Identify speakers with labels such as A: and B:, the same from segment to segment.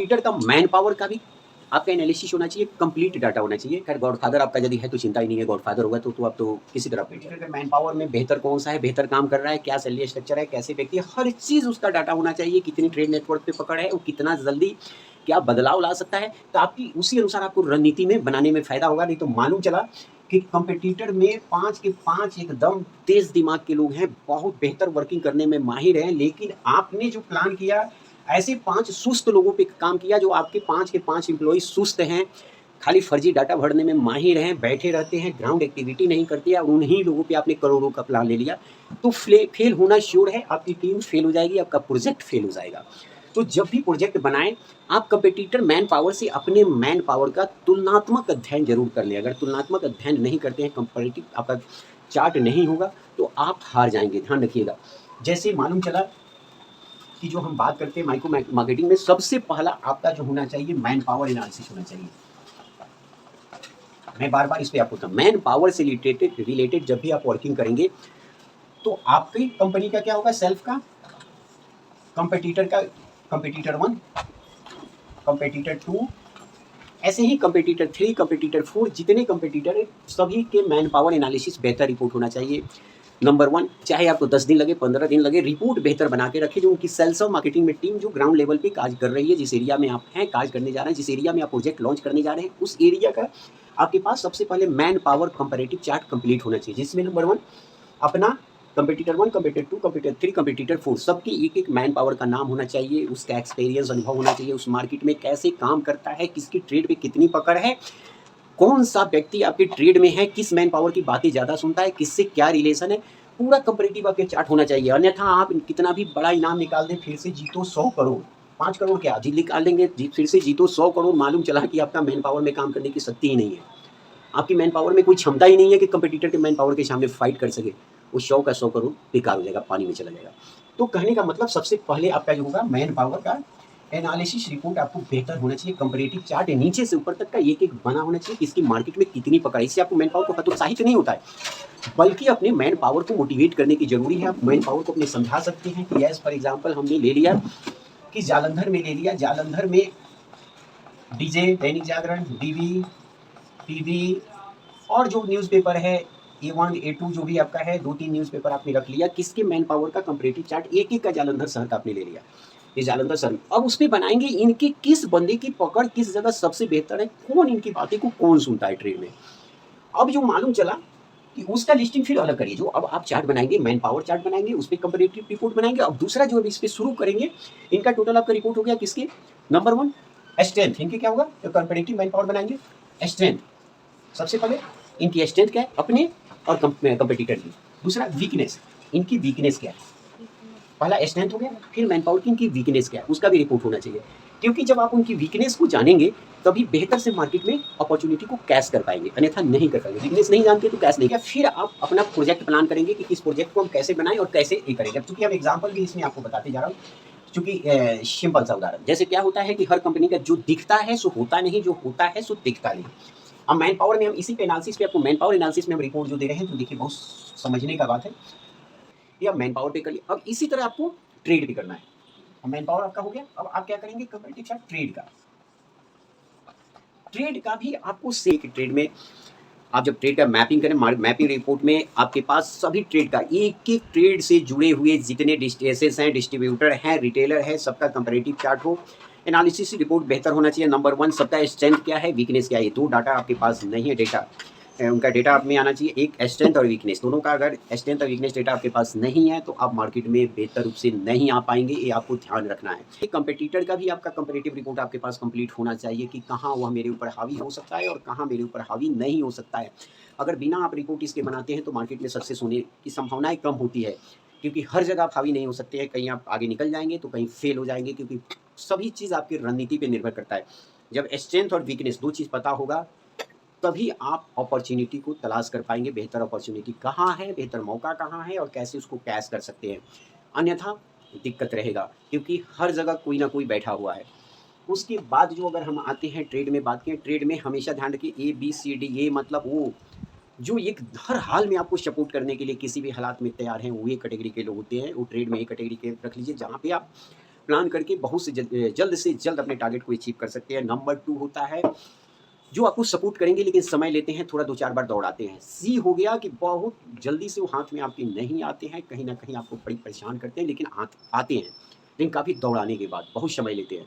A: Competitor का man power का भी आपका एनालिसिस होना चाहिए, कंप्लीट डाटा होना चाहिए। खैर गॉडफादर आपका यदि है तो चिंता ही नहीं है, गॉडफादर होगा तो आप तो किसी तरह कंपटीटर के मैन पावर में बेहतर कौन सा है, बेहतर काम कर रहा है, क्या सैलरी स्ट्रक्चर है, कैसे व्यक्ति है, हर चीज़ उसका डाटा होना चाहिए। कितनी ट्रेड नेटवर्क पे पकड़ है, वो कितना जल्दी क्या बदलाव ला सकता है, तो आपकी उसी अनुसार आपको रणनीति में बनाने में फ़ायदा होगा। नहीं तो मालूम चला कि कंपटीटर में 5 के 5 एकदम तेज़ दिमाग के लोग हैं, बहुत बेहतर वर्किंग करने में माहिर हैं, लेकिन आपने जो प्लान किया, ऐसे 5 सुस्त लोगों पे काम किया जो आपके 5 के 5 एम्प्लॉई सुस्त हैं, खाली फर्जी डाटा भरने में माहिर हैं, बैठे रहते हैं, ग्राउंड एक्टिविटी नहीं करते और उन्हीं लोगों पे आपने करोड़ों का प्लान ले लिया, तो फेल होना श्योर है। आपकी टीम फेल हो जाएगी, आपका प्रोजेक्ट फेल हो जाएगा। तो जब भी प्रोजेक्ट बनाएं, आप कंपटीटर मैन पावर से अपने मैन पावर का तुलनात्मक अध्ययन जरूर कर लें। अगर तुलनात्मक अध्ययन नहीं करते हैं, कंपैरेटिव आपका चार्ट नहीं होगा, तो आप हार जाएंगे, ध्यान रखिएगा। जैसे मालूम चला कि जो हम बात करते हैं माइक्रो मार्केटिंग में, सबसे पहला आपका जो होना चाहिए मैन पावर एनालिसिस होना चाहिए। मैं बार बार इस पे आपको बताऊं, मैन पावर से रिलेटेड जब भी आप वर्किंग करेंगे, तो आपकी कंपनी का क्या होगा, सेल्फ का, कंपटीटर का, कंपटीटर 1, कंपटीटर 2, ऐसे ही कंपटीटर 3, कंपटीटर 4, जितने कंपटीटर है सभी के मैन पावर एनालिसिस बेहतर रिपोर्ट होना चाहिए। नंबर 1, चाहे आपको 10 दिन लगे, 15 दिन लगे, रिपोर्ट बेहतर बना के रखें। जो उनकी सेल्स और मार्केटिंग में टीम जो ग्राउंड लेवल पे काज कर रही है, जिस एरिया में आप हैं, काज करने जा रहे हैं, जिस एरिया में आप प्रोजेक्ट लॉन्च करने जा रहे हैं, उस एरिया का आपके पास सबसे पहले man power comparative chart complete होना चाहिए, जिसमें नंबर 1 अपना कंपटीटर 1, कंपटीटर 2, कंपटीटर 3, कंपटीटर 4 सबकी एक-एक मैन पावर का नाम होना चाहिए, उसका एक्सपीरियंस अनुभव होना चाहिए, उस मार्केट में कैसे काम करता है, किसकी ट्रेड पे कितनी पकड़ है, कौन सा व्यक्ति आपके ट्रेड में है, किस मैन पावर की बातें ज़्यादा सुनता है, किससे क्या रिलेशन है, पूरा कंपैरेटिव आपके चार्ट होना चाहिए। अन्यथा आप कितना भी बड़ा इनाम निकाल दें, फिर से जीतो 100 करोड़, 5 करोड़ क्या जी निकाल लेंगे, फिर से जीतो 100 करोड़, मालूम चला कि आपका मैन पावर में काम करने की शक्ति ही नहीं है। आपकी मैन पावर में कोई क्षमता ही नहीं है कि कंपटीटर के मैन पावर के सामने फाइट कर सके। वो 100 का 100 करोड़ बेकार हो जाएगा, पानी में चला जाएगा। तो कहने का मतलब सबसे पहले आपका जो होगा मैन पावर का एनालिसिस रिपोर्ट आपको बेहतर होना चाहिए। कंपैरेटिव चार्ट नीचे से ऊपर तक का एक-एक बना होना चाहिए, किसकी मार्केट में कितनी पकड़ है। इससे आपको मैन पावर को हतोत्साहित नहीं होता है, बल्कि अपने मैन पावर को मोटिवेट करने की जरूरी है। आप मैन पावर को अपने समझा सकते हैं कि एज फॉर एग्जाम्पल हमने ले लिया कि जालंधर में ले लिया, जालंधर में DJ, Dainik Jagran, DV, TV और जो न्यूज़पेपर है A1, A2 जो भी आपका है, 2-3 न्यूज़पेपर आपने रख लिया, किसके मैन पावर का कंपैरेटिव चार्ट एक-एक का जालंधर शहर का आपने ले लिया। ये जालंधर शहर, अब उस पे बनाएँगे इनके किस बंदे की पकड़ किस जगह सबसे बेहतर है, कौन इनकी बातें को कौन सुनता है ट्रेड में। अब जो मालूम चला कि उसका लिस्टिंग फिर अलग करिए। जो अब आप चार्ट बनाएँगे, मैन पावर चार्ट बनाएँगे, उस पे कंपैरेटिव रिपोर्ट बनाएँगे। अब दूसरा जो अब इस पे शुरू करेंगे, इनका टोटल आपका रिपोर्ट हो गया किसके, नंबर 1 स्ट्रेंथ, इनके क्या होगा, जो कंपैरेटिव मैन पावर बनाएँगे, स्ट्रेंथ। सबसे पहले इनकी स्ट्रेंथ क्या है अपने और कंपटीटर की। दूसरा वीकनेस, इनकी वीकनेस क्या है। पहला स्ट्रेंथ हो गया, फिर मैन पावर की इनकी वीकनेस क्या है, उसका भी रिपोर्ट होना चाहिए। क्योंकि जब आप उनकी वीकनेस को जानेंगे, तभी बेहतर से मार्केट में अपॉर्चुनिटी को कैश कर पाएंगे, अन्यथा नहीं कर पाएंगे। वीकनेस नहीं जानते तो कैश नहीं किया। फिर आप अपना प्रोजेक्ट प्लान करेंगे कि किस प्रोजेक्ट को हम कैसे बनाएं और कैसे ये करेंगे। चूंकि हम एग्जाम्पल भी इसमें आपको बताते जा रहा हूँ, चूंकि सिंपल सा उदाहरण, जैसे क्या होता है कि हर कंपनी का जो दिखता है सो होता नहीं, जो होता है सो दिखता नहीं। अब मैन पावर में हम इसी पे एनालिसिस पे आपको मैन पावर एनालिसिस में हम रिपोर्ट जो दे रहे हैं, तो देखिए बहुत समझने का बात है। ये आप मैन पावर पे कर लिया। अब इसी तरह आपको ट्रेड भी करना है। अब मैन पावर आपका हो गया, अब आप क्या करेंगे, कंपैरेटिव चार्ट ट्रेड का। ट्रेड का भी आपको से ट्रेड में आप जब ट्रेड का मैपिंग करें, मैपिंग रिपोर्ट में आपके पास सभी ट्रेड का एक-एक ट्रेड से जुड़े हुए जितने एसेट्स हैं, डिस्ट्रीब्यूटर हैं, रिटेलर है, सबका कंपैरेटिव चार्ट हो। एनालिसिस रिपोर्ट बेहतर होना चाहिए। नंबर 1 सबका स्ट्रेंथ क्या है, वीकनेस क्या है। ये 2 डाटा आपके पास नहीं है, डेटा उनका डेटा आप में आना चाहिए। एक स्ट्रेंथ और वीकनेस, दोनों का अगर स्ट्रेंथ और वीकनेस डेटा आपके पास नहीं है, तो आप मार्केट में बेहतर रूप से नहीं आ पाएंगे, ये आपको ध्यान रखना है। कंपटीटर का भी आपका कंपैरेटिव रिपोर्ट आपके पास कंप्लीट होना चाहिए कि कहाँ वह मेरे ऊपर हावी हो सकता है और कहाँ मेरे ऊपर हावी नहीं हो सकता है। अगर बिना आप रिपोर्ट इसके बनाते हैं, तो मार्केट में सक्सेस होने की संभावनाएं कम होती है, क्योंकि हर जगह आप हावी नहीं हो सकते हैं। कहीं आप आगे निकल जाएंगे तो कहीं फेल हो जाएंगे, क्योंकि सभी चीज़ आपकी रणनीति पे निर्भर करता है। जब स्ट्रेंथ और वीकनेस 2 चीज़ पता होगा, तभी आप अपॉर्चुनिटी को तलाश कर पाएंगे। बेहतर अपॉर्चुनिटी कहाँ है, बेहतर मौका कहाँ है और कैसे उसको कैश कर सकते हैं। अन्यथा दिक्कत रहेगा, क्योंकि हर जगह कोई ना कोई बैठा हुआ है। उसके बाद जो अगर हम आते हैं ट्रेड में बात करें, ट्रेड में हमेशा ध्यान रखिए ABCD, ये मतलब वो जो एक हर हाल में आपको सपोर्ट करने के लिए किसी भी हालात में तैयार हैं, वो ये कैटेगरी के लोग होते हैं। वो ट्रेड में एक कैटेगरी के रख लीजिए, जहाँ पे आप प्लान करके बहुत से जल्द अपने टारगेट को अचीव कर सकते हैं। नंबर 2 होता है जो आपको सपोर्ट करेंगे लेकिन समय लेते हैं, थोड़ा 2-4 बार दौड़ाते हैं। सी हो गया कि बहुत जल्दी से वो हाथ में आपके नहीं आते हैं, कहीं न कहीं आपको बड़ी परेशान करते हैं, लेकिन आते हैं, लेकिन काफ़ी दौड़ाने के बाद बहुत समय लेते हैं।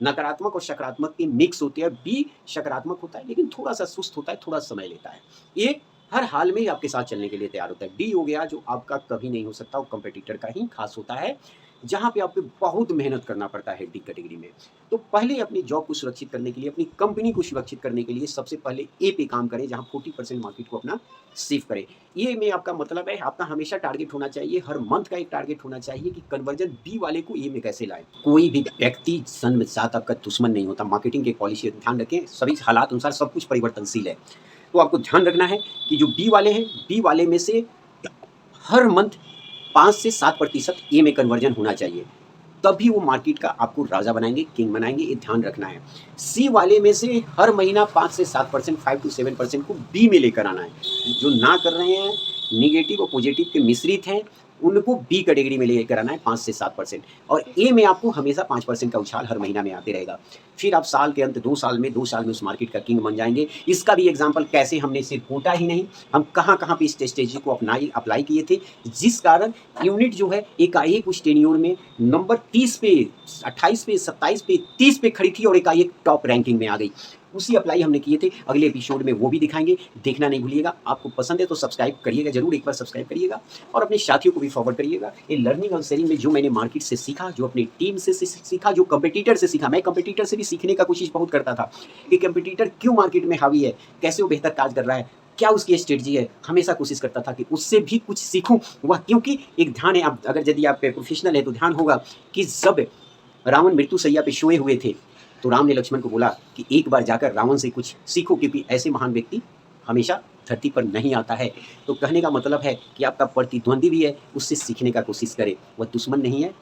A: नकारात्मक और सकारात्मक के मिक्स होते हैं। बी सकारात्मक होता है लेकिन थोड़ा-सा सुस्त होता है, थोड़ा समय लेता है। ए हर हाल में आपके साथ चलने के लिए तैयार होता है। डी हो गया जो आपका कभी नहीं हो सकता, वो कॉम्पिटिटर का ही खास होता है, जहाँ पे आपको बहुत मेहनत करना पड़ता है डी कैटेगरी में। तो पहले अपनी जॉब को सुरक्षित करने के लिए, अपनी कंपनी को सुरक्षित करने के लिए सबसे पहले ए पे काम करें, जहाँ 40% मार्केट को अपना सेव करें। ए में आपका मतलब है आपका हमेशा टारगेट होना चाहिए, हर मंथ का एक टारगेट होना चाहिए कि कन्वर्जन बी वाले को ए में कैसे लाएँ। कोई भी व्यक्ति साथ आपका दुश्मन नहीं होता। मार्केटिंग की पॉलिसी ध्यान रखें, सभी हालात अनुसार सब कुछ परिवर्तनशील है। तो आपको ध्यान रखना है कि जो बी वाले हैं, बी वाले में से हर मंथ 5 से 7% ए में कन्वर्जन होना चाहिए। तभी वो मार्केट का आपको राजा बनाएँगे, किंग बनाएँगे, ये ध्यान रखना है। सी वाले में से हर महीना 5 से 7%, 5 to 7% को बी में लेकर आना है। जो ना कर रहे हैं, नेगेटिव और पॉजिटिव के मिश्रित हैं, उनको बी कैटेगरी में लेकर आना है 5 से 7%, और ए में आपको हमेशा 5% का उछाल हर महीना में आते रहेगा। फिर आप साल के अंत 2 साल में उस मार्केट का किंग बन जाएँगे। इसका भी एग्ज़ाम्पल कैसे हमने सिर्फ कोटा ही नहीं, हम कहाँ-कहाँ पे इस स्ट्रेटेजी को अप्लाई किए थे, जिस कारण यूनिट जो है एकाएक उस टेन्योर में नंबर 30 पे, 28 पे, 27 पे, 30 पे खड़ी थी और एकाएक टॉप रैंकिंग में आ गई। उसी अप्लाई हमने किए थे। अगले एपिसोड में वो भी दिखाएँगे, देखना नहीं भूलिएगा। आपको पसंद है तो सब्सक्राइब करिएगा ज़रूर, एक बार सब्सक्राइब करिएगा और अपने साथियों को भी फॉरवर्ड करिएगा। ये लर्निंग और शेयरिंग में जो मैंने मार्केट से सीखा, जो अपनी टीम से सीखा, जो कॉम्पिटिटर से सीखा, मैं कॉम्पिटिटर से भी सीखने का कोशिश बहुत करता था कि कॉम्पिटिटर क्यों मार्केट में हावी है, कैसे वो बेहतर कार्य कर रहा है, क्या उसकी स्ट्रेटजी है। हमेशा कोशिश करता था कि उससे भी कुछ सीखूं। वह क्योंकि एक ध्यान है, आप अगर यदि आप प्रोफेशनल है तो ध्यान होगा कि जब रावण मृत्युशैया पे सोए हुए थे तो राम ने लक्ष्मण को बोला कि एक बार जाकर रावण से कुछ सीखो, क्योंकि ऐसे महान व्यक्ति हमेशा धरती पर नहीं आता है। तो कहने का मतलब है कि आपका प्रतिद्वंदी भी है, उससे सीखने का कोशिश करें, वह दुश्मन नहीं है।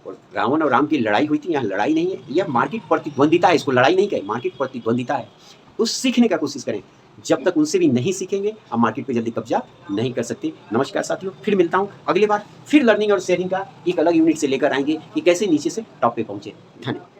A: और रावण और राम की लड़ाई हुई थी, यहाँ लड़ाई नहीं है, यह मार्केट प्रतिद्वंदिता है, इसको लड़ाई नहीं कहे, मार्केट प्रतिद्वंदिता है। तो सीखने का कोशिश करें। जब तक उनसे भी नहीं सीखेंगे आप मार्केट पे जल्दी कब्जा नहीं कर सकते। नमस्कार साथियों, फिर मिलता हूँ अगली बार, फिर लर्निंग और शेयरिंग का एक अलग यूनिट से लेकर आएंगे कि कैसे नीचे से टॉप पे पहुँचे। धन्यवाद।